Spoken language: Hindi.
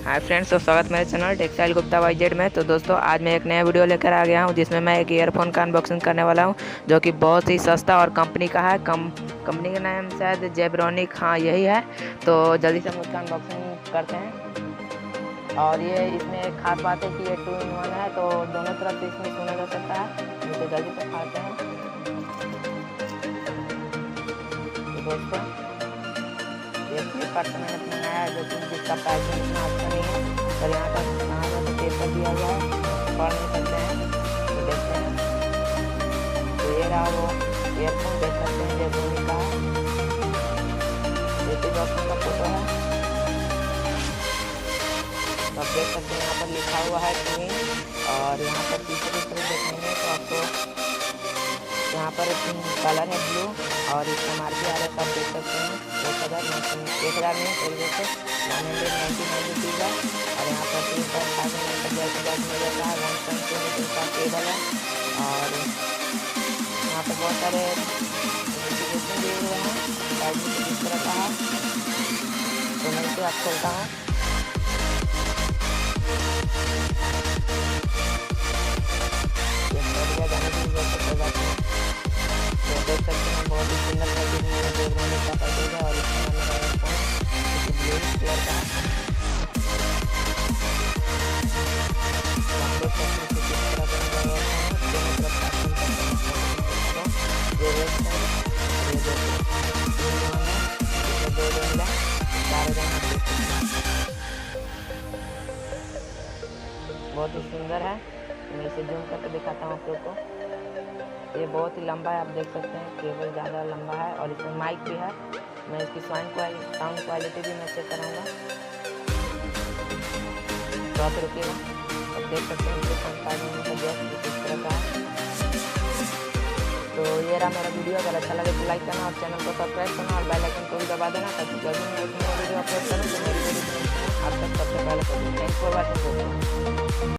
हाय फ्रेंड्स, तो स्वागत मेरे चैनल टेक्सटाइल गुप्ता YZ में। तो दोस्तों, आज मैं एक नया वीडियो लेकर आ गया हूं जिसमें मैं एक ईयरफोन का अनबॉक्सिंग करने वाला हूं जो कि बहुत ही सस्ता और कंपनी का है। कंपनी का नाम शायद जेब्रोनिक, हाँ यही है। तो जल्दी से हम उसका अनबॉक्सिंग करते हैं। और ये इसमें एक खास बात है कि ये 2-in-1 है, तो दोनों तरफ से इसमें सुना जा सकता है। तो जल्दी से खाते हैं। तो दोस्तों, ये फ्लिपकार्ट से मैंने मंगाया है, जो कि जिसका पैकिंग इतना अच्छा नहीं है। और यहाँ पर पेपर दिया गया है, पढ़ नहीं सकते हैं। तो देखते हैं। तो ये रहा वो ईयरफोन, देख सकते हैं जेब्रोनिक का है। ये ऑप्शन का फोटो है। तो आप देख सकते हैं यहाँ पर लिखा हुआ है ट्विन। और यहाँ पर तीसरी तरफ देखेंगे तो आपको यहाँ पर कलर है ब्लू। और इसका मार्केट आ रहा है, आप देख सकते हैं 1000 नहीं तरीके से 199 रुपीज़ है। और यहाँ पर 3.5 मीटर मिल जाता है। 1.2 मीटर का केबल है। और यहाँ पर बहुत सारे नोटिफिकेशन दिए हुए हैं, इस तरह का है। तो मैं इसे आप खोलता हूँ। देख सकते हैं बहुत ही सुंदर पैकेज में जेब्रोनिक का पैकेज है। और इसमें मेरा ईयरफोन ब्लू कलर का है। आप देख सकते हैं किस तरह का दोनों तरफ बहुत ही सुंदर है। मैं इसे जूम करके दिखाता हूँ आप लोग को। ये बहुत ही लंबा है, आप देख सकते हैं केबल ज़्यादा लंबा है। और इसमें माइक भी है। मैं इसकी साउंड क्वालिटी भी मैं चेक कराऊंगा। तो आप रुकिएगा। अब देख सकते हैं इसके किस तरह का है। तो ये रहा मेरा वीडियो। अगर अच्छा लगे तो लाइक करना और चैनल को सब्सक्राइब करना और बेल आइकन को भी दबा देना, ताकि जब भी मैं वीडियो अपलोड करूँ तो मेरी वीडियो आप तक सबसे पहले करूँ। Thanks for watching.